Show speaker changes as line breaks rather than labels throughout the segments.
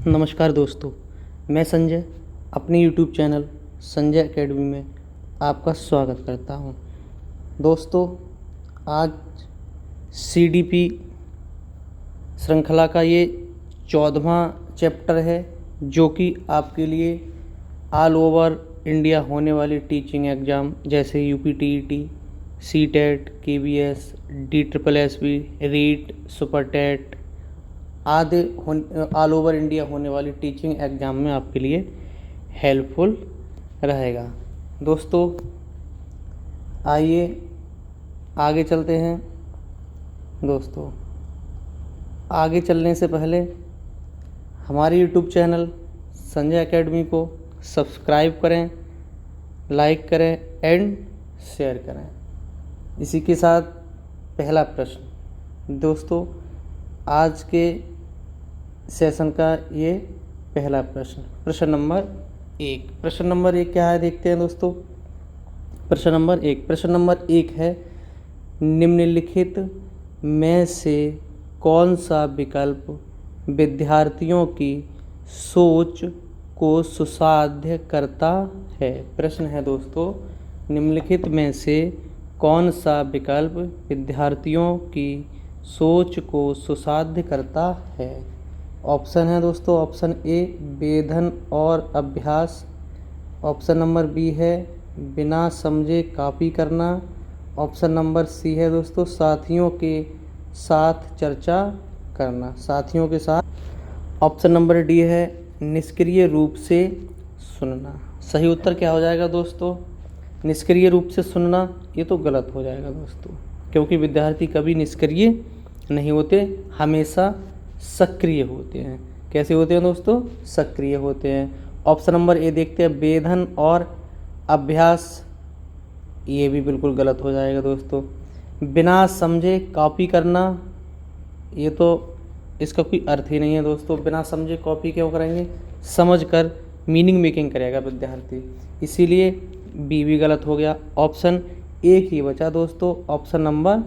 नमस्कार दोस्तों, मैं संजय अपने YouTube चैनल संजय एकेडमी में आपका स्वागत करता हूं। दोस्तों, आज CDP श्रृंखला का ये 14वां चैप्टर है, जो कि आपके लिए ऑल ओवर इंडिया होने वाली टीचिंग एग्ज़ाम जैसे UPTET, CTET, KBS, DSSB, REET, super TET आदि ऑल ओवर इंडिया होने वाली टीचिंग एग्ज़ाम में आपके लिए हेल्पफुल रहेगा। दोस्तों, आइए आगे चलते हैं। दोस्तों, आगे चलने से पहले हमारे YouTube चैनल संजय एकेडमी को सब्सक्राइब करें, लाइक करें एंड शेयर करें। इसी के साथ पहला प्रश्न। दोस्तों, आज के सेशन का ये पहला प्रश्न, प्रश्न नंबर 1। प्रश्न नंबर 1 क्या है, देखते हैं दोस्तों। प्रश्न नंबर 1 है, निम्नलिखित में से कौन सा विकल्प विद्यार्थियों की सोच को सुसाध्य करता है। प्रश्न है दोस्तों, निम्नलिखित में से कौन सा विकल्प विद्यार्थियों की सोच को सुसाध्य करता है। ऑप्शन है दोस्तों, ऑप्शन ए वेधन और अभ्यास, ऑप्शन नंबर बी है बिना समझे कॉपी करना, ऑप्शन नंबर सी है दोस्तों साथियों के साथ चर्चा करना, साथियों के साथ, ऑप्शन नंबर डी है निष्क्रिय रूप से सुनना। सही उत्तर क्या हो जाएगा दोस्तों, निष्क्रिय रूप से सुनना। ये तो गलत हो जाएगा दोस्तों, क्योंकि विद्यार्थी कभी निष्क्रिय नहीं होते, हमेशा सक्रिय होते हैं। कैसे होते हैं दोस्तों, सक्रिय होते हैं। ऑप्शन नंबर ए देखते हैं वेधन और अभ्यास, ये भी बिल्कुल गलत हो जाएगा दोस्तों। बिना समझे कॉपी करना, ये तो इसका कोई अर्थ ही नहीं है दोस्तों। बिना समझे कॉपी क्यों करेंगे, समझ कर मीनिंग मेकिंग करेगा विद्यार्थी, इसीलिए बी भी गलत हो गया। ऑप्शन एक ही बचा दोस्तों, option number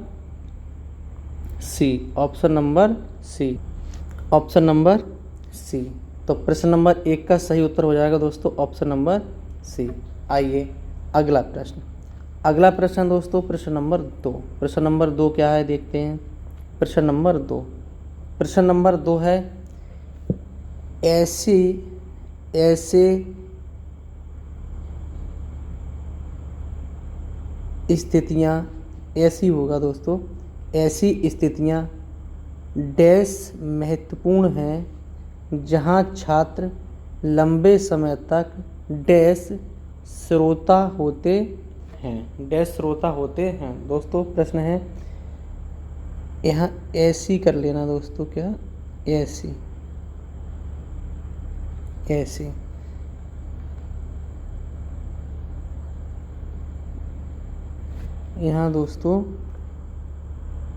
C, option number C, option number C. तो प्रश्न नंबर 1 का सही उत्तर हो जाएगा दोस्तों ऑप्शन नंबर सी। आइए अगला प्रश्न। अगला प्रश्न दोस्तों प्रश्न नंबर 2। प्रश्न नंबर 2 क्या है, देखते हैं। प्रश्न नंबर 2, प्रश्न नंबर 2 है ऐसे स्थितियाँ, ऐसी होगा दोस्तों, ऐसी स्थितियाँ डैश महत्वपूर्ण हैं जहाँ छात्र लंबे समय तक डैश श्रोता होते हैं, डैश श्रोता होते हैं। दोस्तों प्रश्न है, यहाँ ऐसी कर लेना दोस्तों, क्या ऐसी, ऐसी, यहाँ दोस्तों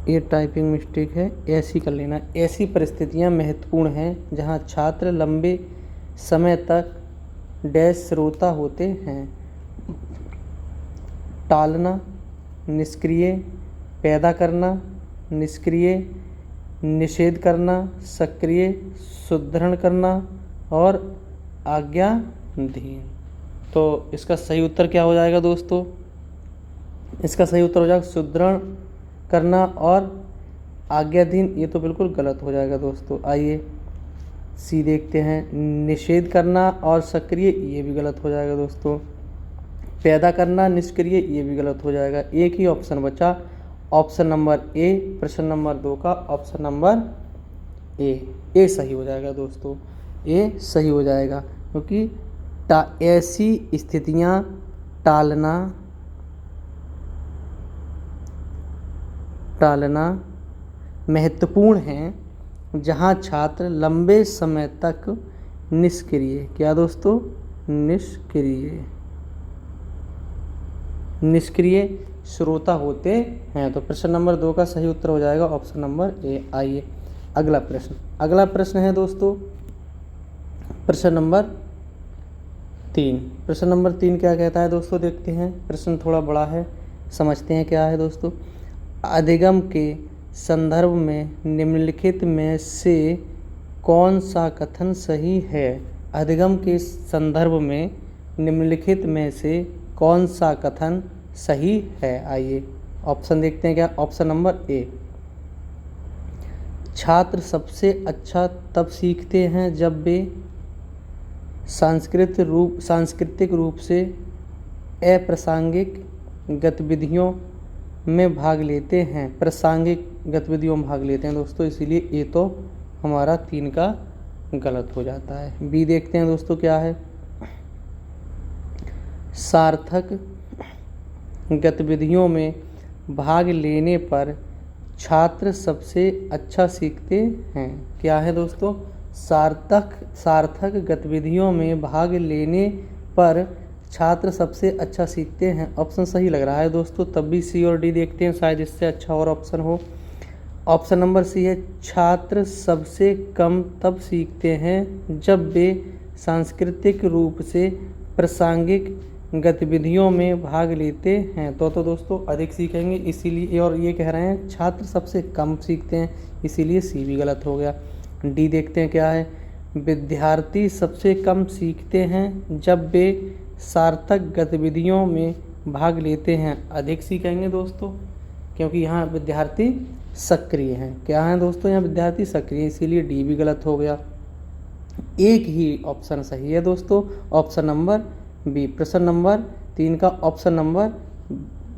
ये टाइपिंग मिस्टेक है, ऐसी कर लेना। ऐसी परिस्थितियाँ महत्वपूर्ण हैं जहाँ छात्र लंबे समय तक डैश श्रोता होते हैं। टालना, निष्क्रिय, पैदा करना, निष्क्रिय, निषेध करना, सक्रिय, सुदृढ़ करना और आज्ञाधीन। तो इसका सही उत्तर क्या हो जाएगा दोस्तों, इसका सही उत्तर हो जाएगा सुदृढ़ करना और आज्ञाधीन। ये तो बिल्कुल गलत हो जाएगा दोस्तों। आइए सी देखते हैं, निषेध करना और सक्रिय, ये भी गलत हो जाएगा दोस्तों। पैदा करना, निष्क्रिय, ये भी गलत हो जाएगा। एक ही ऑप्शन बचा, ऑप्शन नंबर ए, प्रश्न नंबर 2 का ऑप्शन नंबर ए सही हो जाएगा दोस्तों, ए सही हो जाएगा, क्योंकि ऐसी स्थितियाँ टालना महत्वपूर्ण हैं जहाँ छात्र लंबे समय तक निष्क्रिय, क्या दोस्तों, निष्क्रिय श्रोता होते हैं। तो प्रश्न नंबर 2 का सही उत्तर हो जाएगा ऑप्शन नंबर ए। आइए अगला प्रश्न। अगला प्रश्न है दोस्तों प्रश्न नंबर 3। प्रश्न नंबर 3 क्या कहता है दोस्तों, देखते हैं। प्रश्न थोड़ा बड़ा है, समझते हैं क्या है दोस्तों। अधिगम के संदर्भ में निम्नलिखित में से कौन सा कथन सही है? अधिगम के संदर्भ में निम्नलिखित में से कौन सा कथन सही है? आइए ऑप्शन देखते हैं। क्या ऑप्शन नंबर ए, छात्र सबसे अच्छा तब सीखते हैं जब वे सांस्कृतिक रूप से अप्रासंगिक गतिविधियों में भाग लेते हैं। प्रासंगिक गतिविधियों में भाग लेते हैं दोस्तों, इसीलिए ये तो हमारा 3 का गलत हो जाता है। बी देखते हैं दोस्तों क्या है। सार्थक गतिविधियों में भाग लेने पर छात्र सबसे अच्छा सीखते हैं। क्या है दोस्तों? सार्थक गतिविधियों में भाग लेने पर छात्र सबसे अच्छा सीखते हैं। ऑप्शन सही लग रहा है दोस्तों, तब भी सी और डी देखते हैं, शायद इससे अच्छा और ऑप्शन हो। ऑप्शन नंबर सी है, छात्र सबसे कम तब सीखते हैं जब वे सांस्कृतिक रूप से प्रासंगिक गतिविधियों में भाग लेते हैं। तो दोस्तों अधिक सीखेंगे, इसीलिए, और ये कह रहे हैं छात्र सबसे कम सीखते हैं, इसीलिए सी भी गलत हो गया। डी देखते हैं क्या है। विद्यार्थी सबसे कम सीखते हैं जब वे सार्थक गतिविधियों में भाग लेते हैं। अधिक सीखेंगे दोस्तों, क्योंकि यहाँ विद्यार्थी सक्रिय हैं। क्या है दोस्तों? यहाँ विद्यार्थी सक्रिय, इसीलिए डी भी गलत हो गया। एक ही ऑप्शन सही है दोस्तों, ऑप्शन नंबर बी। प्रश्न नंबर 3 का ऑप्शन नंबर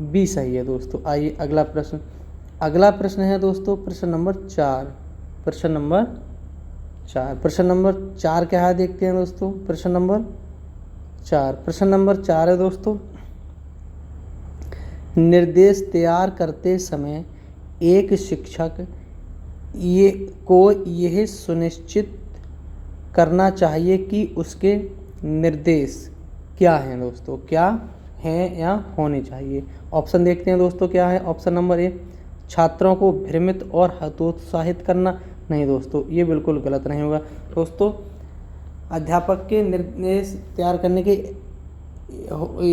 बी सही है दोस्तों। आइए अगला प्रश्न। अगला प्रश्न है दोस्तों प्रश्न नंबर 4। प्रश्न नंबर 4 क्या है देखते हैं दोस्तों। प्रश्न नंबर 4 है दोस्तों, निर्देश तैयार करते समय एक शिक्षक यह सुनिश्चित करना चाहिए कि उसके निर्देश क्या हैं दोस्तों, क्या हैं या होने चाहिए। ऑप्शन देखते हैं दोस्तों क्या है। ऑप्शन नंबर ए, छात्रों को भ्रमित और हतोत्साहित करना। नहीं दोस्तों, ये बिल्कुल गलत नहीं होगा दोस्तों। अध्यापक के निर्देश तैयार करने के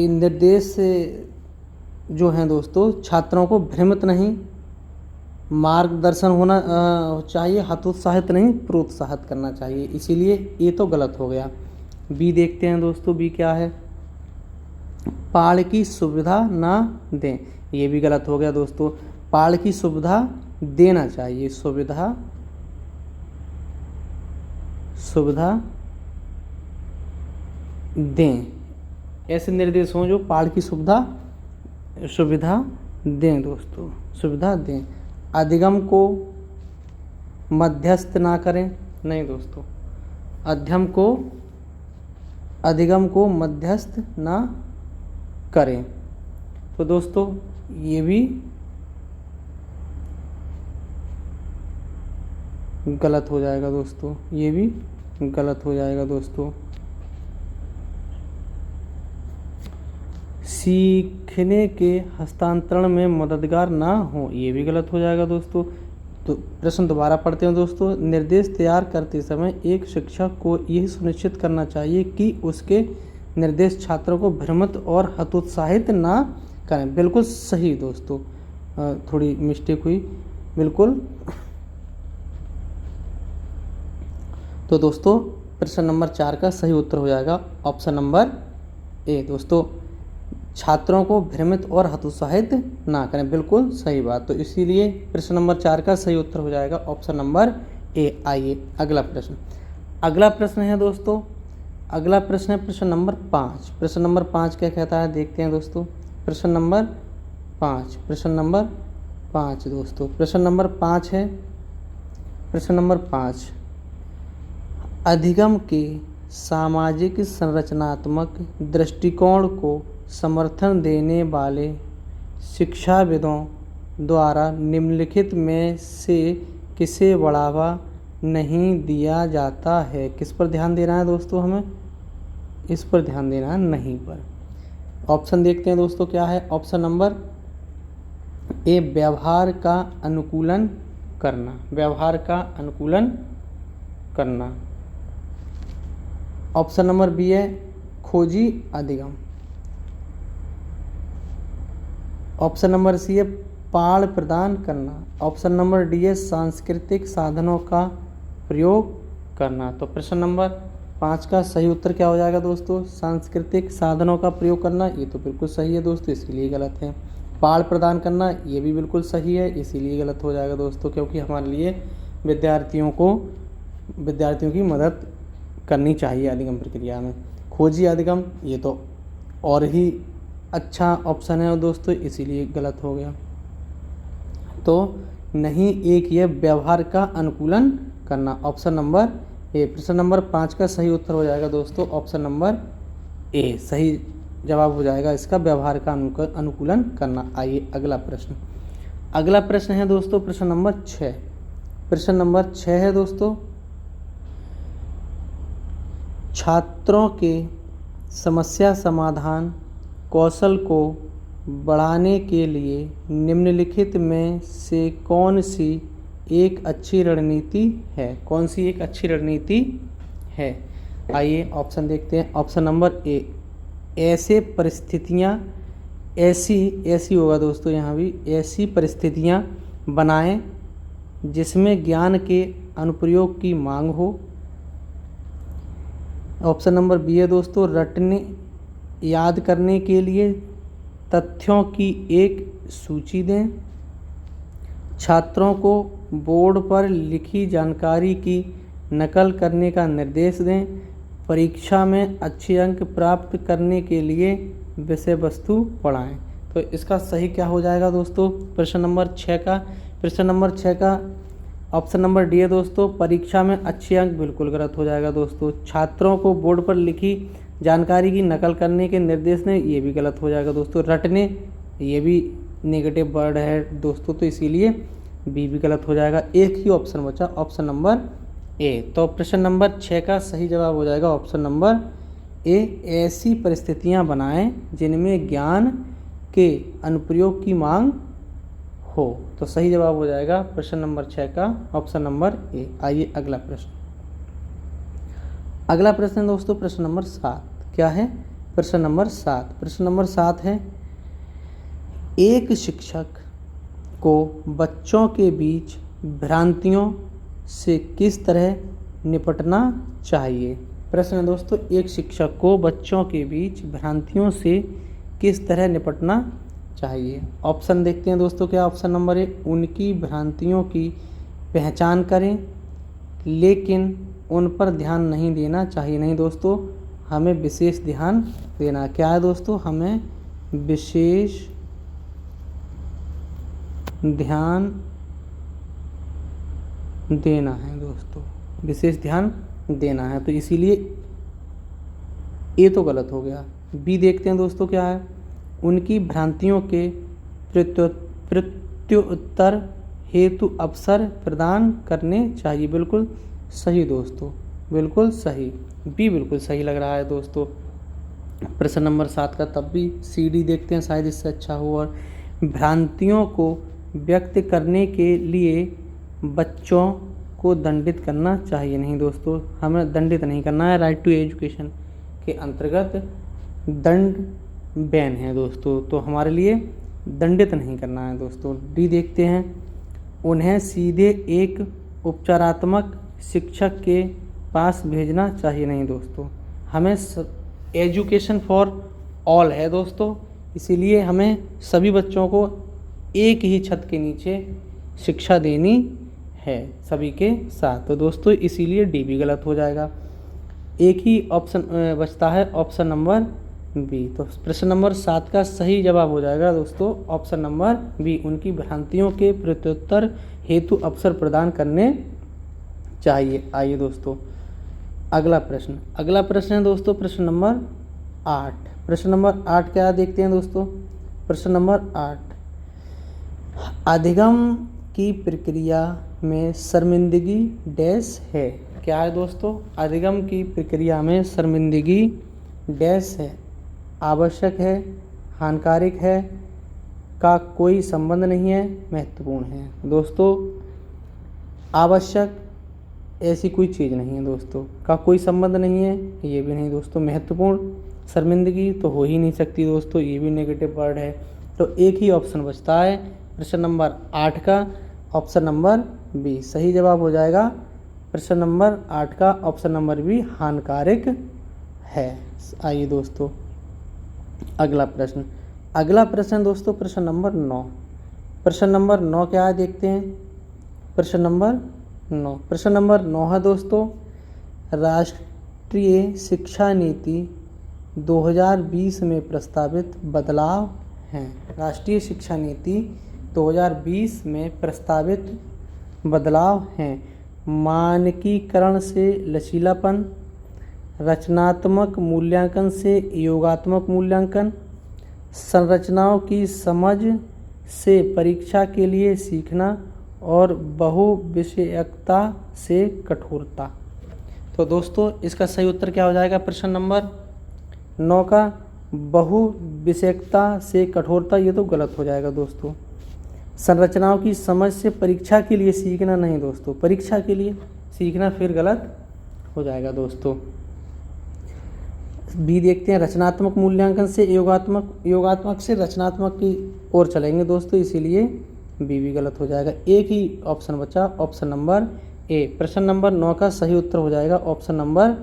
निर्देश जो हैं दोस्तों, छात्रों को भ्रमित नहीं, मार्गदर्शन होना चाहिए, हतोत्साहित नहीं, प्रोत्साहित करना चाहिए, इसीलिए ये तो गलत हो गया। बी देखते हैं दोस्तों, बी क्या है। पाठ की सुविधा ना दें, ये भी गलत हो गया दोस्तों। पाठ की सुविधा देना चाहिए, सुविधा दें, ऐसे निर्देश हों जो पाठ की सुविधा दें दोस्तों, सुविधा दें। अधिगम को मध्यस्थ ना करें। नहीं दोस्तों, अधिगम को मध्यस्थ ना करें। तो दोस्तों ये भी गलत हो जाएगा दोस्तों, ये भी गलत हो जाएगा दोस्तों। सीखने के हस्तांतरण में मददगार ना हो, ये भी गलत हो जाएगा दोस्तों। तो प्रश्न दोबारा पढ़ते हैं दोस्तों। निर्देश तैयार करते समय एक शिक्षक को यह सुनिश्चित करना चाहिए कि उसके निर्देश छात्रों को भ्रमित और हतोत्साहित ना करें। बिल्कुल सही दोस्तों, थोड़ी मिस्टेक हुई, बिल्कुल। तो दोस्तों प्रश्न नंबर 4 का सही उत्तर हो जाएगा ऑप्शन नंबर ए दोस्तों, छात्रों को भ्रमित और हतोत्साहित ना करें। बिल्कुल सही बात, तो इसीलिए प्रश्न नंबर 4 का सही उत्तर हो जाएगा ऑप्शन नंबर ए। आइए अगला प्रश्न है दोस्तों। अगला प्रश्न है प्रश्न नंबर 5। प्रश्न नंबर 5 क्या कहता है देखते हैं दोस्तों। प्रश्न नंबर 5 दोस्तों, प्रश्न नंबर 5 है। प्रश्न नंबर 5, अधिगम के सामाजिक संरचनात्मक दृष्टिकोण को समर्थन देने वाले शिक्षाविदों द्वारा निम्नलिखित में से किसे बढ़ावा नहीं दिया जाता है। किस पर ध्यान देना है दोस्तों हमें? इस पर ध्यान देना है, नहीं पर। ऑप्शन देखते हैं दोस्तों क्या है। ऑप्शन नंबर ए, व्यवहार का अनुकूलन करना, व्यवहार का अनुकूलन करना। ऑप्शन नंबर बी है खोजी अधिगम। ऑप्शन नंबर सी है पाठ प्रदान करना। ऑप्शन नंबर डी है सांस्कृतिक साधनों का प्रयोग करना। तो प्रश्न नंबर 5 का सही उत्तर क्या हो जाएगा दोस्तों? सांस्कृतिक साधनों का प्रयोग करना, ये तो बिल्कुल सही है दोस्तों, इसीलिए गलत है। पाठ प्रदान करना, ये भी बिल्कुल सही है, इसीलिए गलत हो जाएगा दोस्तों, क्योंकि हमारे लिए विद्यार्थियों की मदद करनी चाहिए अधिगम प्रक्रिया में। खोजी अधिगम, ये तो और ही अच्छा ऑप्शन है दोस्तों, इसीलिए गलत हो गया। तो नहीं, एक ये व्यवहार का अनुकूलन करना, ऑप्शन नंबर ए। प्रश्न नंबर 5 का सही उत्तर हो जाएगा दोस्तों ऑप्शन नंबर ए, सही जवाब हो जाएगा इसका, व्यवहार का अनुकूलन करना। आइए अगला प्रश्न। अगला प्रश्न है दोस्तों प्रश्न नंबर 6। प्रश्न नंबर 6 है दोस्तों, छात्रों के समस्या समाधान कौशल को बढ़ाने के लिए निम्नलिखित में से कौन सी एक अच्छी रणनीति है? कौन सी एक अच्छी रणनीति है? आइए ऑप्शन देखते हैं। ऑप्शन नंबर ए, ऐसे परिस्थितियाँ, ऐसी होगा दोस्तों, यहाँ भी ऐसी परिस्थितियाँ बनाएं जिसमें ज्ञान के अनुप्रयोग की मांग हो। ऑप्शन नंबर बी है दोस्तों, रटने याद करने के लिए तथ्यों की एक सूची दें। छात्रों को बोर्ड पर लिखी जानकारी की नकल करने का निर्देश दें। परीक्षा में अच्छे अंक प्राप्त करने के लिए विषय वस्तु पढ़ाएं। तो इसका सही क्या हो जाएगा दोस्तों प्रश्न नंबर 6 का? प्रश्न नंबर 6 का ऑप्शन नंबर डी है दोस्तों, परीक्षा में अच्छे अंक, बिल्कुल गलत हो जाएगा दोस्तों। छात्रों को बोर्ड पर लिखी जानकारी की नकल करने के निर्देश दें, ये भी गलत हो जाएगा दोस्तों। रटने, ये भी नेगेटिव वर्ड है दोस्तों, तो इसीलिए बी भी गलत हो जाएगा। एक ही ऑप्शन बचा, ऑप्शन नंबर ए। तो प्रश्न नंबर 6 का सही जवाब हो जाएगा ऑप्शन नंबर ए, ऐसी परिस्थितियां बनाएं जिनमें ज्ञान के अनुप्रयोग की मांग हो। तो सही जवाब हो जाएगा प्रश्न नंबर 6 का ऑप्शन नंबर ए। आइए अगला प्रश्न। अगला प्रश्न दोस्तों प्रश्न नंबर 7। क्या है? प्रश्न नंबर 7। प्रश्न नंबर 7 है, एक शिक्षक को बच्चों के बीच भ्रांतियों से किस तरह निपटना चाहिए? प्रश्न है दोस्तों, एक शिक्षक को बच्चों के बीच भ्रांतियों से किस तरह निपटना चाहिए? ऑप्शन देखते हैं दोस्तों। क्या ऑप्शन नंबर ए, उनकी भ्रांतियों की पहचान करें लेकिन उन पर ध्यान नहीं देना चाहिए। नहीं दोस्तों, हमें विशेष ध्यान देना। क्या है दोस्तों? हमें विशेष ध्यान देना है दोस्तों, विशेष ध्यान देना है। तो इसीलिए ए तो गलत हो गया। बी देखते हैं दोस्तों क्या है, उनकी भ्रांतियों के प्रत्युत्तर हेतु अवसर प्रदान करने चाहिए। बिल्कुल सही दोस्तों, बिल्कुल सही, बी बिल्कुल सही लग रहा है दोस्तों प्रश्न नंबर 7 का। तब भी सी डी देखते हैं, शायद इससे अच्छा हो। और भ्रांतियों को व्यक्त करने के लिए बच्चों को दंडित करना चाहिए। नहीं दोस्तों, हमें दंडित नहीं करना है। राइट टू एजुकेशन के अंतर्गत दंड बैन है दोस्तों, तो हमारे लिए दंडित नहीं करना है दोस्तों। डी देखते हैं, उन्हें सीधे एक उपचारात्मक शिक्षक के पास भेजना चाहिए। नहीं दोस्तों, हमें एजुकेशन फॉर ऑल है दोस्तों, इसीलिए हमें सभी बच्चों को एक ही छत के नीचे शिक्षा देनी है सभी के साथ। तो दोस्तों इसीलिए डी भी गलत हो जाएगा। एक ही ऑप्शन बचता है, ऑप्शन नंबर बी। तो प्रश्न नंबर 7 का सही जवाब हो जाएगा दोस्तों ऑप्शन नंबर बी, उनकी भ्रांतियों के प्रत्युत्तर हेतु अवसर प्रदान करने चाहिए। आइए दोस्तों अगला प्रश्न। अगला प्रश्न है दोस्तों प्रश्न नंबर 8। प्रश्न नंबर 8 क्या देखते हैं दोस्तों? प्रश्न नंबर 8, अधिगम की प्रक्रिया में शर्मिंदगी डैश है। क्या है दोस्तों? अधिगम की प्रक्रिया में शर्मिंदगी डैश है, आवश्यक है, हानिकारक है, का कोई संबंध नहीं है, महत्वपूर्ण है। दोस्तों आवश्यक ऐसी कोई चीज़ नहीं है दोस्तों, का कोई संबंध नहीं है, ये भी नहीं दोस्तों। महत्वपूर्ण, शर्मिंदगी तो हो ही नहीं सकती दोस्तों, ये भी नेगेटिव वर्ड है। तो एक ही ऑप्शन बचता है प्रश्न नंबर 8 का, ऑप्शन नंबर बी। सही जवाब हो जाएगा प्रश्न नंबर 8 का ऑप्शन नंबर बी हानिकारक है। आइए दोस्तों अगला प्रश्न दोस्तों प्रश्न नंबर 9। प्रश्न नंबर 9 क्या है देखते हैं। प्रश्न नंबर 9 है दोस्तों, राष्ट्रीय शिक्षा नीति 2020 में प्रस्तावित बदलाव हैं। राष्ट्रीय शिक्षा नीति 2020 में प्रस्तावित बदलाव हैं। मानकीकरण से लचीलापन, रचनात्मक मूल्यांकन से योगात्मक मूल्यांकन, संरचनाओं की समझ से परीक्षा के लिए सीखना और बहुविषयकता से कठोरता। तो दोस्तों इसका सही उत्तर क्या हो जाएगा प्रश्न नंबर 9 का बहुविषयकता से कठोरता, ये तो गलत हो जाएगा दोस्तों। संरचनाओं की समझ से परीक्षा के लिए सीखना नहीं दोस्तों, परीक्षा के लिए सीखना फिर गलत हो जाएगा दोस्तों। बी देखते हैं, रचनात्मक मूल्यांकन से योगात्मक से रचनात्मक की ओर चलेंगे दोस्तों, इसीलिए बी भी गलत हो जाएगा। एक ही ऑप्शन बचा, ऑप्शन नंबर ए। प्रश्न नंबर 9 का सही उत्तर हो जाएगा ऑप्शन नंबर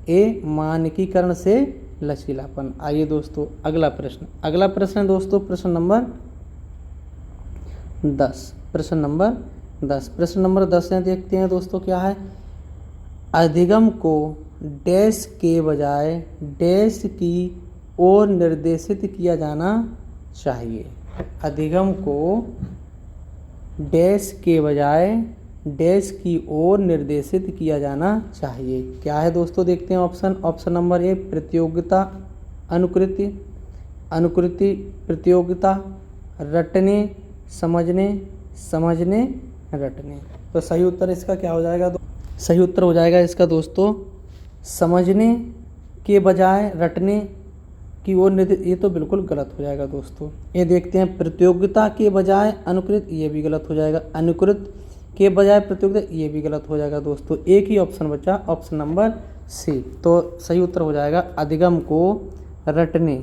ए, मानकीकरण से लचीलापन। आइए दोस्तों अगला प्रश्न है दोस्तों प्रश्न नंबर 10। प्रश्न नंबर 10 में देखते हैं दोस्तों क्या है। अधिगम को डैश के बजाय डैश की ओर निर्देशित किया जाना चाहिए। अधिगम को डैश के बजाय डैश की ओर निर्देशित किया जाना चाहिए। क्या है दोस्तों देखते हैं ऑप्शन नंबर ए, प्रतियोगिता अनुकृति प्रतियोगिता, रटने समझने रटने। तो सही उत्तर इसका क्या हो जाएगा? सही उत्तर हो जाएगा इसका दोस्तों समझने के बजाय रटने की ओर। ये तो बिल्कुल गलत हो जाएगा दोस्तों। ये देखते हैं प्रतियोगिता के बजाय अनुकृत, ये भी गलत हो जाएगा। अनुकृत के बजाय प्रतियोगिता, ये भी गलत हो जाएगा दोस्तों। एक ही ऑप्शन बचा, ऑप्शन नंबर सी। तो सही उत्तर हो जाएगा अधिगम को रटने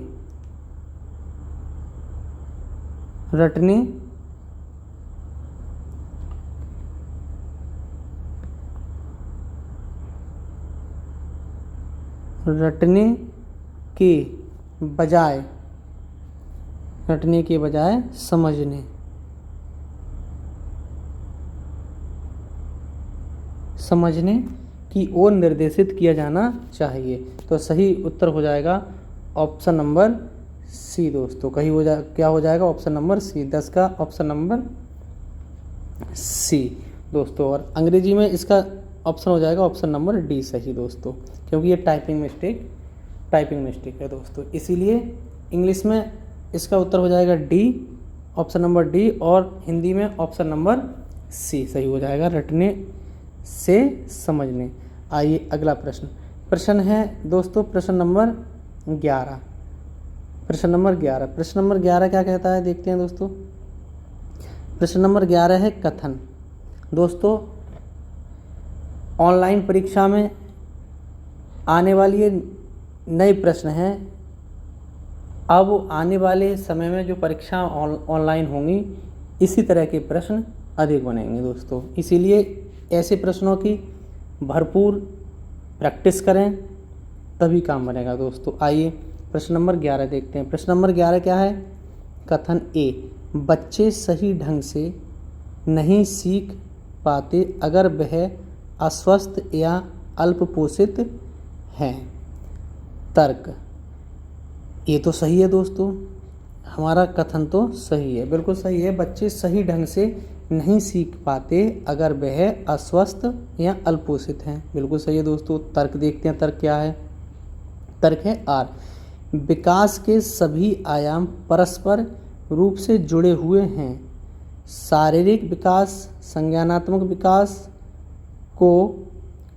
के बजाय समझने की ओर निर्देशित किया जाना चाहिए। तो सही उत्तर हो जाएगा ऑप्शन नंबर सी दोस्तों। क्या हो जाएगा ऑप्शन नंबर सी, 10 का ऑप्शन नंबर सी दोस्तों। और अंग्रेजी में इसका ऑप्शन हो जाएगा ऑप्शन नंबर डी सही दोस्तों, क्योंकि ये टाइपिंग मिस्टेक है दोस्तों, इसीलिए इंग्लिश में इसका उत्तर हो जाएगा डी, ऑप्शन नंबर डी, और हिंदी में ऑप्शन नंबर सी सही हो जाएगा, रटने से समझने। आइए अगला प्रश्न है दोस्तों प्रश्न नंबर 11। प्रश्न नंबर 11 क्या कहता है देखते हैं दोस्तों। प्रश्न नंबर 11 है कथन। दोस्तों ऑनलाइन परीक्षा में आने वाली ये नए प्रश्न हैं। अब आने वाले समय में जो परीक्षा ऑनलाइन होंगी, इसी तरह के प्रश्न अधिक बनेंगे दोस्तों, इसीलिए ऐसे प्रश्नों की भरपूर प्रैक्टिस करें, तभी काम बनेगा दोस्तों। आइए प्रश्न नंबर 11 देखते हैं। प्रश्न नंबर 11 क्या है? कथन ए, बच्चे सही ढंग से नहीं सीख पाते अगर वह अस्वस्थ या अल्पपोषित हैं। तर्क, ये तो सही है दोस्तों, हमारा कथन तो सही है, बिल्कुल सही है। बच्चे सही ढंग से नहीं सीख पाते अगर वह अस्वस्थ या अल्पपोषित हैं, बिल्कुल सही है दोस्तों। तर्क देखते हैं, तर्क क्या है? तर्क है आर, विकास के सभी आयाम परस्पर रूप से जुड़े हुए हैं। शारीरिक विकास संज्ञानात्मक विकास को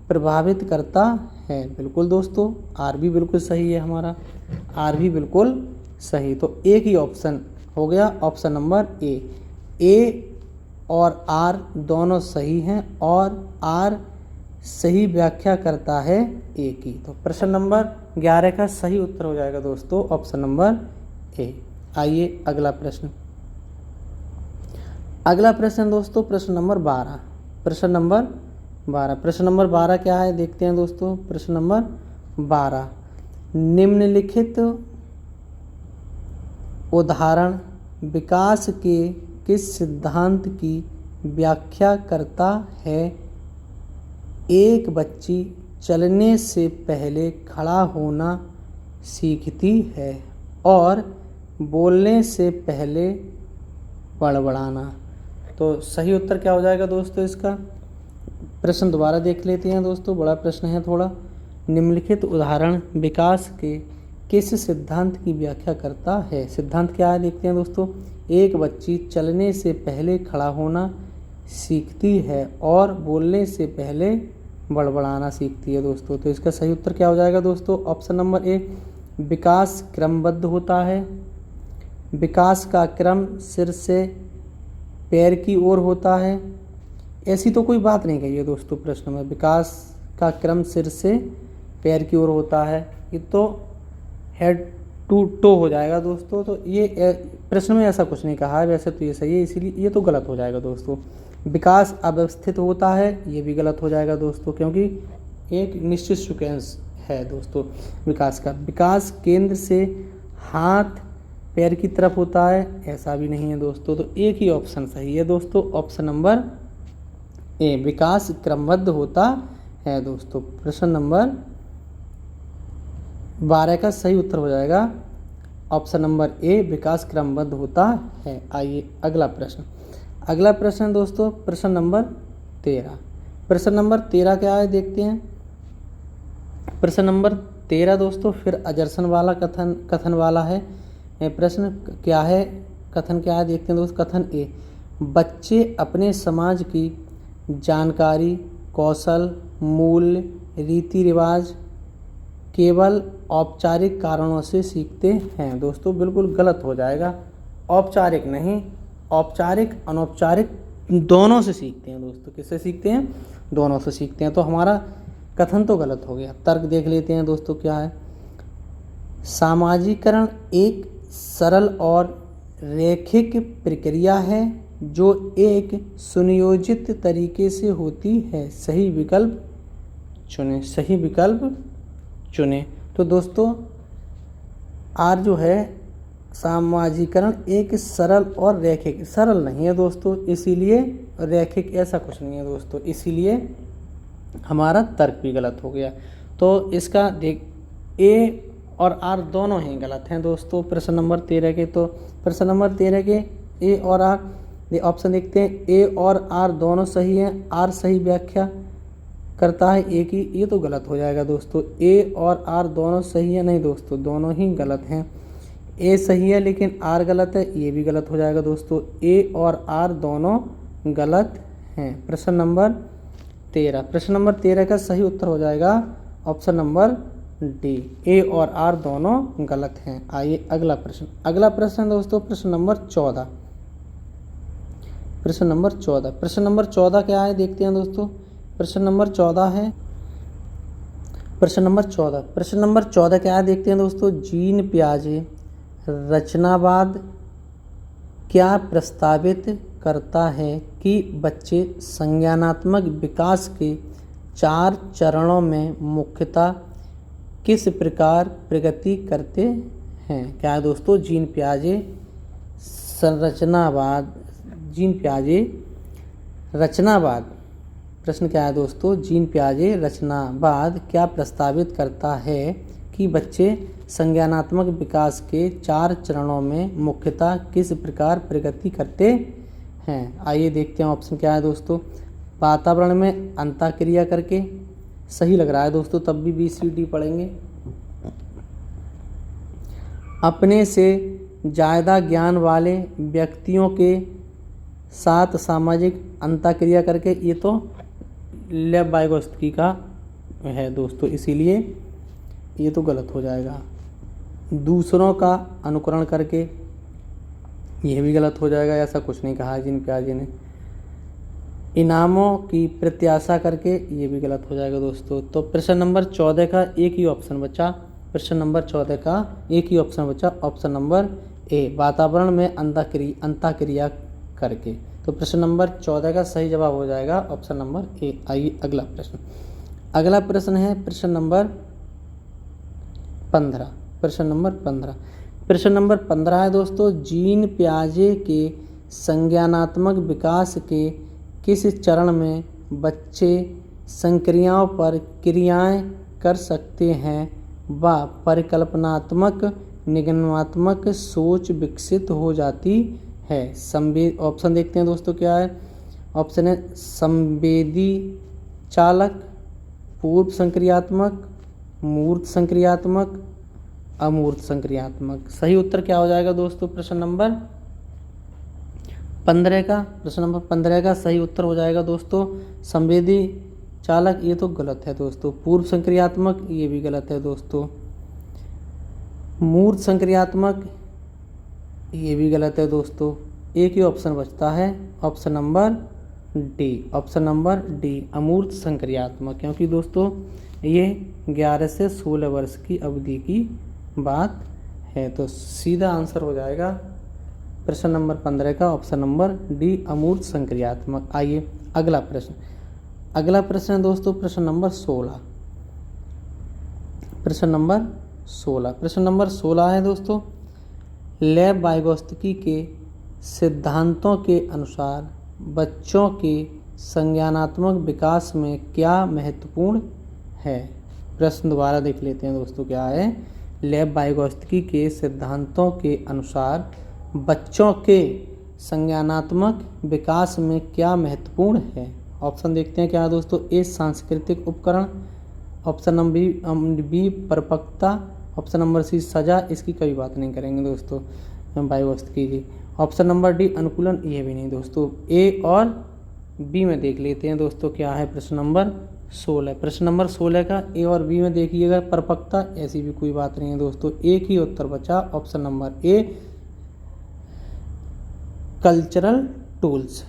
प्रभावित करता है, बिल्कुल दोस्तों, आर भी बिल्कुल सही है हमारा, आर भी बिल्कुल सही। तो एक ही ऑप्शन हो गया, ऑप्शन नंबर ए और आर दोनों सही हैं, और आर सही व्याख्या करता है ए की। तो प्रश्न नंबर 11 का सही उत्तर हो जाएगा दोस्तों ऑप्शन नंबर ए। आइए अगला प्रश्न दोस्तों प्रश्न नंबर 12। प्रश्न नंबर 12। प्रश्न नंबर 12 क्या है देखते हैं दोस्तों। प्रश्न नंबर 12, निम्नलिखित उदाहरण विकास के किस सिद्धांत की व्याख्या करता है। एक बच्ची चलने से पहले खड़ा होना सीखती है और बोलने से पहले बड़बड़ाना। तो सही उत्तर क्या हो जाएगा दोस्तों इसका। प्रश्न दोबारा देख लेते हैं दोस्तों, बड़ा प्रश्न है थोड़ा। निम्नलिखित उदाहरण विकास के किस सिद्धांत की व्याख्या करता है। सिद्धांत क्या है देखते हैं दोस्तों। एक बच्ची चलने से पहले खड़ा होना सीखती है और बोलने से पहले बड़बड़ाना सीखती है दोस्तों। तो इसका सही उत्तर क्या हो जाएगा दोस्तों। ऑप्शन नंबर ए, विकास क्रमबद्ध होता है। विकास का क्रम सिर से पैर की ओर होता है। ऐसी तो कोई बात नहीं कही है दोस्तों प्रश्न में। विकास का क्रम सिर से पैर की ओर होता है, ये तो हेड टू टो हो जाएगा दोस्तों। तो ये प्रश्न में ऐसा कुछ नहीं कहा है, वैसे तो ये सही है, इसीलिए ये तो गलत हो जाएगा दोस्तों। विकास अव्यवस्थित होता है, ये भी गलत हो जाएगा दोस्तों, क्योंकि एक निश्चित सीक्वेंस है दोस्तों विकास का। विकास केंद्र से हाथ पैर की तरफ होता है, ऐसा भी नहीं है दोस्तों। तो एक ही ऑप्शन सही है दोस्तों, ऑप्शन नंबर ए, विकास क्रमबद्ध होता है दोस्तों। प्रश्न नंबर 12 का सही उत्तर हो जाएगा ऑप्शन नंबर ए, विकास क्रमबद्ध होता है। आइए अगला प्रश्न। अगला प्रश्न दोस्तों प्रश्न नंबर 13। प्रश्न नंबर 13 क्या है देखते हैं। प्रश्न नंबर 13 दोस्तों फिर अजर्सन वाला कथन वाला है। प्रश्न क्या है, कथन क्या है देखते हैं दोस्तों। कथन ए, बच्चे अपने समाज की जानकारी, कौशल, मूल्य, रीति रिवाज केवल औपचारिक कारणों से सीखते हैं। दोस्तों बिल्कुल गलत हो जाएगा। औपचारिक नहीं, औपचारिक अनौपचारिक दोनों से सीखते हैं दोस्तों। किससे सीखते हैं, दोनों से सीखते हैं। तो हमारा कथन तो गलत हो गया। तर्क देख लेते हैं दोस्तों क्या है। सामाजिकरण एक सरल और रैखिक प्रक्रिया है जो एक सुनियोजित तरीके से होती है। सही विकल्प चुनें, सही विकल्प चुनें। तो दोस्तों आर जो है, सामाजिकरण एक सरल और रैखिक, सरल नहीं है दोस्तों, इसीलिए रैखिक ऐसा कुछ नहीं है दोस्तों, इसीलिए हमारा तर्क भी गलत हो गया। तो इसका देख ए और आर दोनों ही गलत हैं दोस्तों प्रश्न नंबर 13 के। तो प्रश्न नंबर 13 के ए और आर ऑप्शन देखते हैं। ए और आर दोनों सही हैं, आर सही व्याख्या करता है ए की, ये तो गलत हो जाएगा दोस्तों। ए और आर दोनों सही है, नहीं दोस्तों दोनों ही गलत हैं। ए सही है लेकिन आर गलत है, ये भी गलत हो जाएगा दोस्तों। ए और आर दोनों गलत हैं। प्रश्न नंबर 13, प्रश्न नंबर 13 का सही उत्तर हो जाएगा ऑप्शन नंबर डी, ए और आर दोनों गलत हैं। आइए अगला प्रश्न। अगला प्रश्न दोस्तों प्रश्न नंबर 14। प्रश्न नंबर 14, प्रश्न नंबर 14 क्या है देखते हैं दोस्तों। प्रश्न नंबर 14 है, प्रश्न नंबर 14, प्रश्न नंबर 14 क्या है देखते हैं दोस्तों। जीन पियाजे रचनावाद क्या प्रस्तावित करता है कि बच्चे संज्ञानात्मक विकास के 4 चरणों में मुख्यतः किस प्रकार प्रगति करते हैं। क्या है दोस्तों, जीन पियाजे संरचनावाद, जीन पियाजे रचनावाद। प्रश्न क्या है दोस्तों, जीन पियाजे रचनावाद क्या प्रस्तावित करता है कि बच्चे संज्ञानात्मक विकास के 4 चरणों में मुख्यतः किस प्रकार प्रगति करते हैं। आइए देखते हैं ऑप्शन क्या है दोस्तों। वातावरण में अंतःक्रिया करके, सही लग रहा है दोस्तों, तब भी BCD पढ़ेंगे। अपने से ज़्यादा ज्ञान वाले व्यक्तियों के साथ सामाजिक अंतःक्रिया करके, ये तो लेब वाइगोत्स्की का है दोस्तों, इसीलिए ये तो गलत हो जाएगा। दूसरों का अनुकरण करके, यह भी गलत हो जाएगा, ऐसा कुछ नहीं कहा जीन पियाजे ने। इनामों की प्रत्याशा करके, ये भी गलत हो जाएगा दोस्तों। तो प्रश्न नंबर 14 का एक ही ऑप्शन बचा, प्रश्न नंबर 14 का एक ही ऑप्शन बचा, ऑप्शन नंबर ए, वातावरण में अंतःक्रिया करके। तो प्रश्न नंबर 14 का सही जवाब हो जाएगा ऑप्शन नंबर ए। आइए अगला प्रश्न। अगला प्रश्न है प्रश्न नंबर 15। प्रश्न नंबर 15। प्रश्न नंबर 15 है दोस्तों, जीन पियाजे के संज्ञानात्मक विकास के किस चरण में बच्चे संक्रियाओं पर क्रियाएं कर सकते हैं व परिकल्पनात्मक निगमनात्मक सोच विकसित हो जाती है। ऑप्शन देखते हैं दोस्तों क्या है। ऑप्शन है संवेदी चालक, पूर्व संक्रियात्मक, मूर्त संक्रियात्मक, अमूर्त संक्रियात्मक। सही उत्तर क्या हो जाएगा दोस्तों प्रश्न नंबर 15 का? प्रश्न नंबर 15 का सही उत्तर हो जाएगा दोस्तों संवेदी चालक, ये तो गलत है दोस्तों। पूर्व संक्रियात्मक, ये भी गलत है दोस्तों। मूर्त संक्रियात्मक, ये भी गलत है दोस्तों। एक ही ऑप्शन बचता है, option number D. Option number D अमूर्त संक्रियात्मक, क्योंकि दोस्तों ये 11 से 16 वर्ष की अवधि की बात है। तो सीधा आंसर हो जाएगा प्रश्न नंबर 15 का ऑप्शन नंबर डी अमूर्त संक्रियात्मक। आइए अगला प्रश्न। अगला प्रश्न है दोस्तों प्रश्न नंबर 16। प्रश्न नंबर 16। प्रश्न नंबर 16 है दोस्तों, लेब वाइगोत्स्की के सिद्धांतों के अनुसार बच्चों के संज्ञानात्मक विकास में क्या महत्वपूर्ण है। प्रश्न दोबारा देख लेते हैं दोस्तों क्या है। लेब वाइगोत्स्की के सिद्धांतों के अनुसार बच्चों के संज्ञानात्मक विकास में क्या महत्वपूर्ण है। ऑप्शन देखते हैं क्या है दोस्तों। ए सांस्कृतिक उपकरण, ऑप्शन नंबर बी परिपक्वता, ऑप्शन नंबर सी सजा, इसकी कोई बात नहीं करेंगे दोस्तों वाइगोत्स्की की। ऑप्शन नंबर डी अनुकूलन, ये भी नहीं दोस्तों। ए और बी में देख लेते हैं दोस्तों क्या है प्रश्न नंबर 16। प्रश्न नंबर 16 का ए और बी में देखिएगा परिपक्वता, ऐसी भी कोई बात नहीं है दोस्तों। एक ही उत्तर बचा option number a cultural tools.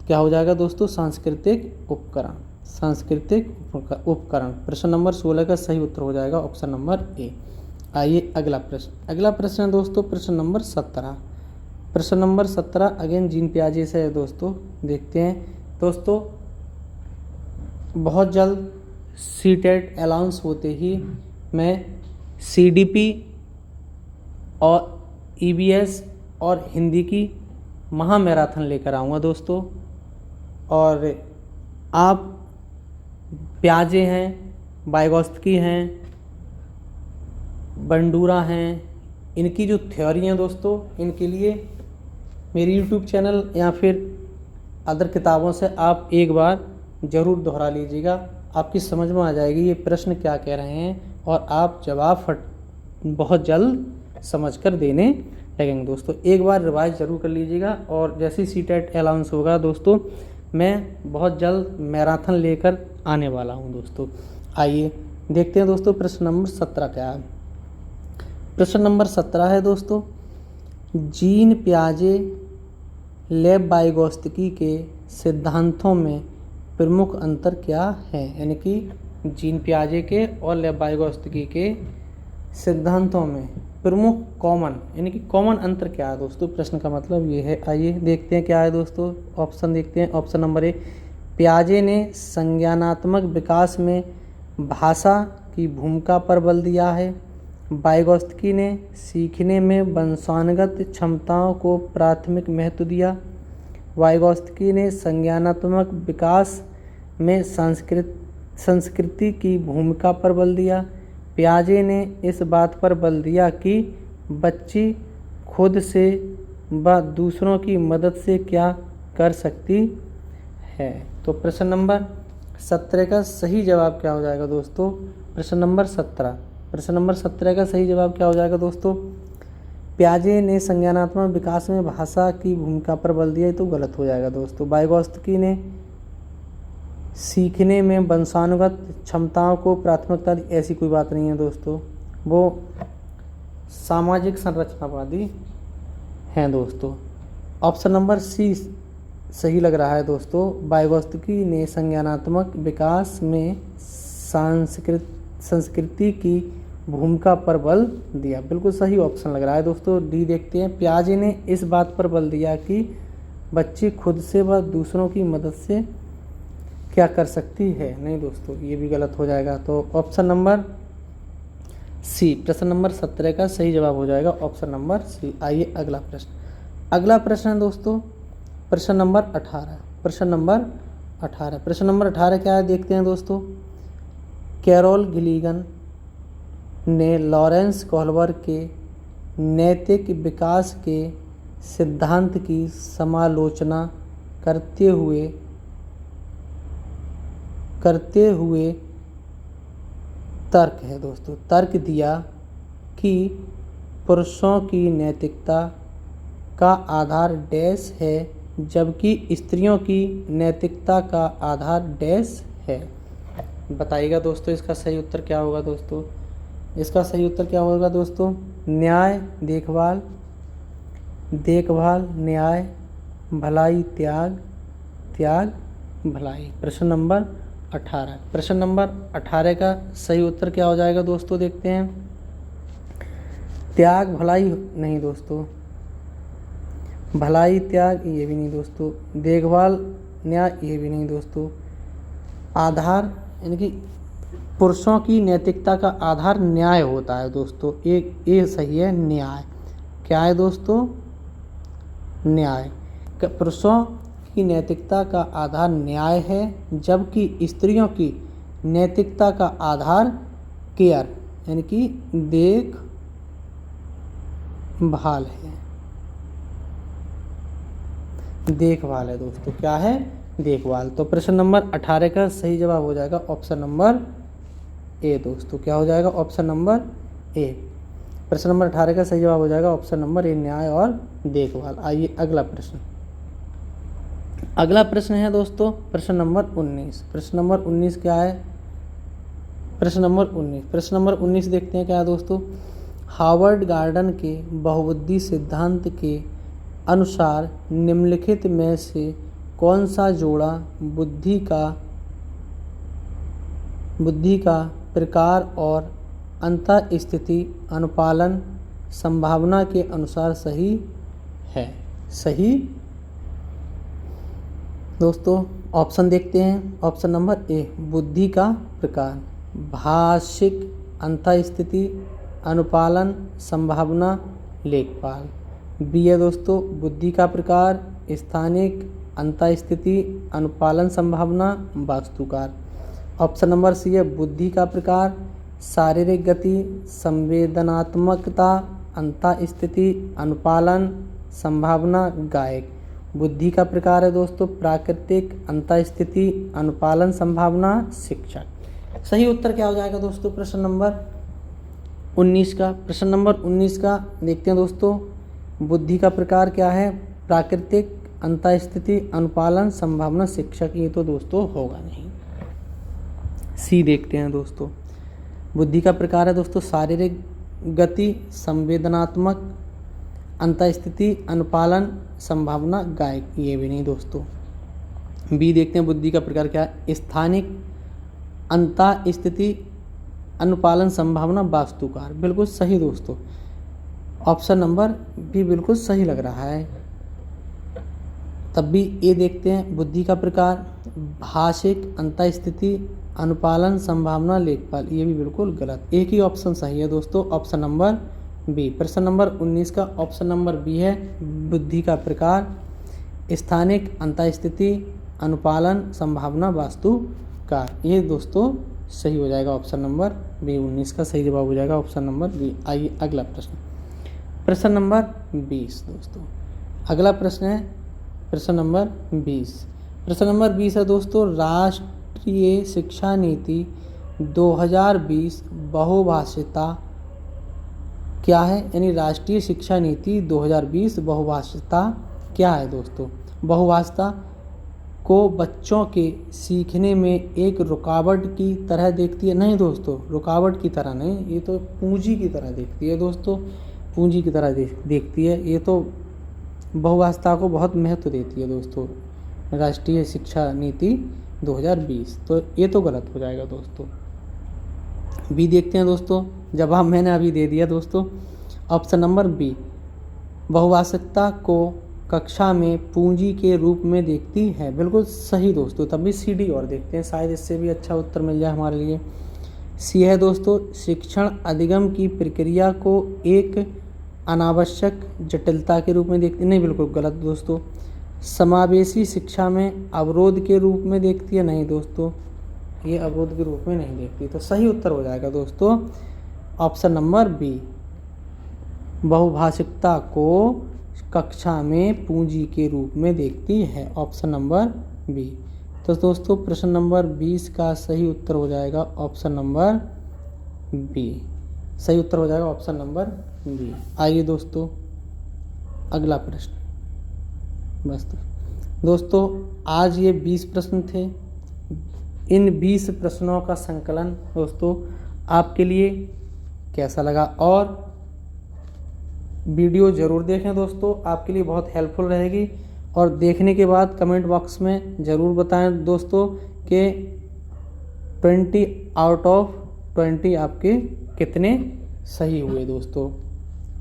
क्या हो जाएगा दोस्तों सांस्कृतिक उपकरण। सांस्कृतिक उपकरण प्रश्न नंबर 16 का सही उत्तर हो जाएगा ऑप्शन नंबर ए। आइए अगला प्रश्न। अगला प्रश्न है दोस्तों प्रश्न नंबर 17। प्रश्न नंबर 17 अगेन जीन पियाजे से है दोस्तों। देखते हैं दोस्तों, बहुत जल्द सीटेट अनाउंस होते ही मैं सीडीपी और ईबीएस और हिंदी की महा मैराथन लेकर आऊँगा दोस्तों। और आप पियाजे हैं, वाइगोत्स्की हैं, बंडूरा हैं, इनकी जो थ्योरी हैं दोस्तों, इनके लिए मेरी यूट्यूब चैनल या फिर अदर किताबों से आप एक बार ज़रूर दोहरा लीजिएगा। आपकी समझ में आ जाएगी ये प्रश्न क्या कह रहे हैं और आप जवाब बहुत जल्द समझकर देने लगेंगे दोस्तों। एक बार रिवाइज ज़रूर कर लीजिएगा। और जैसे ही सीटेट अनाउंस होगा दोस्तों, मैं बहुत जल्द मैराथन लेकर आने वाला हूं दोस्तों। आइए देखते हैं दोस्तों प्रश्न नंबर 17 क्या है। प्रश्न नंबर 17 है दोस्तों, जीन पियाजे लेब वाइगोत्स्की के सिद्धांतों में प्रमुख अंतर क्या है। यानी कि जीन पियाजे के और लेब वाइगोत्स्की के सिद्धांतों में प्रमुख कॉमन यानी कि कॉमन अंतर क्या है दोस्तों। प्रश्न का मतलब ये है। आइए देखते हैं क्या है दोस्तों। ऑप्शन देखते हैं। ऑप्शन नंबर ए, पियाजे ने संज्ञानात्मक विकास में भाषा की भूमिका पर बल दिया है। वाइगोत्स्की ने सीखने में वंशानुगत क्षमताओं को प्राथमिक महत्व दिया। वाइगोत्स्की ने संज्ञानात्मक विकास में संस्कृति की भूमिका पर बल दिया। पियाजे ने इस बात पर बल दिया कि बच्ची खुद से व दूसरों की मदद से क्या कर सकती है। तो प्रश्न नंबर 17 का सही जवाब क्या हो जाएगा दोस्तों। प्रश्न नंबर 17। प्रश्न नंबर 17 का सही जवाब क्या हो जाएगा दोस्तों। पियाजे ने संज्ञानात्मक विकास में भाषा की भूमिका पर बल दिया, तो गलत हो जाएगा दोस्तों। वाइगोत्स्की ने सीखने में वंशानुगत क्षमताओं को प्राथमिकता दी, ऐसी कोई बात नहीं है दोस्तों। वो सामाजिक संरचनावादी हैं दोस्तों। ऑप्शन नंबर सी सही लग रहा है दोस्तों। वाइगोत्स्की ने संज्ञानात्मक विकास में संस्कृति की भूमिका पर बल दिया, बिल्कुल सही ऑप्शन लग रहा है दोस्तों। डी देखते हैं। पियाजे ने इस बात पर बल दिया कि बच्ची खुद से व दूसरों की मदद से क्या कर सकती है? नहीं दोस्तों, ये भी गलत हो जाएगा। तो ऑप्शन नंबर सी, प्रश्न नंबर 17 का सही जवाब हो जाएगा ऑप्शन नंबर सी। आइए अगला प्रश्न। अगला प्रश्न है दोस्तों प्रश्न नंबर 18। प्रश्न नंबर 18 क्या है देखते हैं दोस्तों। कैरोल गिलिगन ने लॉरेंस कोहलबर्ग के नैतिक विकास के सिद्धांत की समालोचना करते हुए तर्क है दोस्तों, तर्क दिया कि पुरुषों की नैतिकता का आधार डैश है जबकि स्त्रियों की नैतिकता का आधार डैश है। बताइएगा दोस्तों इसका सही उत्तर क्या होगा दोस्तों। इसका सही उत्तर क्या होगा दोस्तों। न्याय देखभाल, न्याय, भलाई त्याग, भलाई। प्रश्न नंबर 18। प्रश्न नंबर 18 का सही उत्तर क्या हो जाएगा दोस्तों देखते हैं। त्याग भलाई नहीं दोस्तों, भलाई त्याग ये भी नहीं दोस्तों, देखभाल न्याय ये भी नहीं दोस्तों। आधार यानी कि पुरुषों की नैतिकता का आधार न्याय होता है दोस्तों, ये सही है। न्याय क्या है दोस्तों। न्याय। पुरुषों की नैतिकता का आधार न्याय है जबकि स्त्रियों की नैतिकता का आधार केयर यानी कि देखभाल है। देखभाल है दोस्तों, क्या है। देखभाल। तो प्रश्न नंबर 18 का सही जवाब हो जाएगा ऑप्शन नंबर ए दोस्तों। क्या हो जाएगा ऑप्शन नंबर ए। प्रश्न नंबर 18 का सही जवाब हो जाएगा ऑप्शन नंबर ए, न्याय और देखभाल। आइए अगला प्रश्न। अगला प्रश्न है दोस्तों प्रश्न नंबर 19। प्रश्न नंबर 19 क्या है। प्रश्न नंबर 19 देखते हैं क्या है दोस्तों। हार्वर्ड गार्डन के बहुबुद्धि सिद्धांत के अनुसार निम्नलिखित में से कौन सा जोड़ा बुद्धि का प्रकार और अंतःस्थिति अनुपालन संभावना के अनुसार सही है। सही दोस्तों ऑप्शन देखते हैं। ऑप्शन नंबर ए, बुद्धि का प्रकार, भाषिक अंतःस्थिति अनुपालन संभावना लेखपाल। बी है दोस्तों बुद्धि का प्रकार, स्थानिक अंतःस्थिति अनुपालन संभावना वास्तुकार। ऑप्शन नंबर सी है बुद्धि का प्रकार, शारीरिक गति संवेदनात्मकता अंतःस्थिति अनुपालन संभावना गायक। बुद्धि का प्रकार है दोस्तों प्राकृतिक अंतःस्थिति अनुपालन संभावना शिक्षक। सही उत्तर क्या हो जाएगा दोस्तों प्रश्न नंबर 19 का। प्रश्न नंबर 19 का देखते हैं दोस्तों। बुद्धि का प्रकार क्या है, प्राकृतिक अंतःस्थिति अनुपालन संभावना शिक्षक। ये तो दोस्तों होगा नहीं। सी देखते हैं दोस्तों। बुद्धि का प्रकार है दोस्तों शारीरिक गति संवेदनात्मक अंतःस्थिति अनुपालन संभावना गायक। ये भी नहीं दोस्तों। बी देखते हैं बुद्धि का प्रकार क्या है, स्थानिक अंतःस्थिति अनुपालन संभावना वास्तुकार। बिल्कुल सही दोस्तों, ऑप्शन नंबर बी बिल्कुल सही लग रहा है। तब भी ये देखते हैं बुद्धि का प्रकार भाषिक अंतःस्थिति अनुपालन संभावना लेखपाल। ये भी बिल्कुल गलत। एक ही ऑप्शन सही है दोस्तों, ऑप्शन नंबर बी। प्रश्न नंबर 19 का ऑप्शन नंबर बी है बुद्धि का प्रकार स्थानिक अंतःस्थिति अनुपालन संभावना वास्तुकार। ये दोस्तों सही हो जाएगा ऑप्शन नंबर बी। 19 का सही जवाब हो जाएगा ऑप्शन नंबर बी। आइए अगला प्रश्न। प्रश्न नंबर 20 दोस्तों। अगला प्रश्न है प्रश्न नंबर 20। प्रश्न नंबर 20 है दोस्तों राष्ट्रीय शिक्षा नीति 2020 बहुभाषिता क्या है, यानी राष्ट्रीय शिक्षा नीति 2020 बहुभाषिता क्या है दोस्तों। बहुभाषिता को बच्चों के सीखने में एक रुकावट की तरह देखती है। नहीं दोस्तों, रुकावट की तरह नहीं, ये तो पूंजी की तरह देखती है दोस्तों, पूंजी की तरह देखती है। ये तो बहुभाषिता को बहुत महत्व देती है दोस्तों राष्ट्रीय शिक्षा नीति 2020। तो ये तो गलत हो जाएगा दोस्तों। बी देखते हैं दोस्तों। जवाब मैंने अभी दे दिया दोस्तों। ऑप्शन नंबर बी बहुभाषिकता को कक्षा में पूंजी के रूप में देखती है। बिल्कुल सही दोस्तों। तब भी सी डी और देखते हैं, शायद इससे भी अच्छा उत्तर मिल जाए हमारे लिए। सी है दोस्तों, शिक्षण अधिगम की प्रक्रिया को एक अनावश्यक जटिलता के रूप में देखती नहीं, बिल्कुल गलत दोस्तों। समावेशी शिक्षा में अवरोध के रूप में देखती है, नहीं दोस्तों, ये अवरोध के रूप में नहीं देखती। तो सही उत्तर हो जाएगा दोस्तों ऑप्शन नंबर बी। बहुभाषिकता को कक्षा में पूंजी के रूप में देखती है, ऑप्शन नंबर बी। तो दोस्तों प्रश्न नंबर 20 का सही उत्तर हो जाएगा ऑप्शन नंबर बी। सही उत्तर हो जाएगा ऑप्शन नंबर बी। आइए दोस्तों अगला प्रश्न। बस दोस्तों आज ये 20 प्रश्न थे। इन 20 प्रश्नों का संकलन दोस्तों आपके लिए कैसा लगा, और वीडियो ज़रूर देखें दोस्तों, आपके लिए बहुत हेल्पफुल रहेगी। और देखने के बाद कमेंट बॉक्स में ज़रूर बताएं दोस्तों कि 20 आउट ऑफ 20 आपके कितने सही हुए दोस्तों।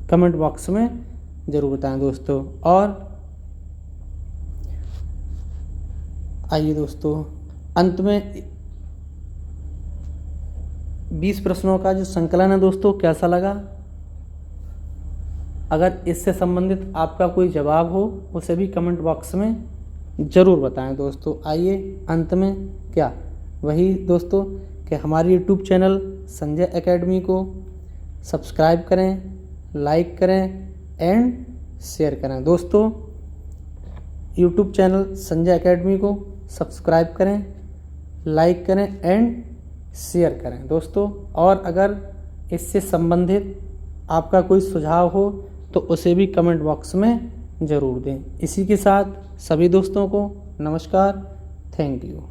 कमेंट बॉक्स में ज़रूर बताएं दोस्तों। और आइए दोस्तों अंत में 20 प्रश्नों का जो संकलन है दोस्तों कैसा लगा, अगर इससे संबंधित आपका कोई जवाब हो उसे भी कमेंट बॉक्स में ज़रूर बताएं दोस्तों। आइए अंत में क्या वही दोस्तों कि हमारी यूट्यूब चैनल संजय एकेडमी को सब्सक्राइब करें, लाइक करें एंड शेयर करें दोस्तों। यूट्यूब चैनल संजय एकेडमी को सब्सक्राइब करें, लाइक करें एंड शेयर करें दोस्तों। और अगर इससे संबंधित आपका कोई सुझाव हो तो उसे भी कमेंट बॉक्स में ज़रूर दें। इसी के साथ सभी दोस्तों को नमस्कार, थैंक यू।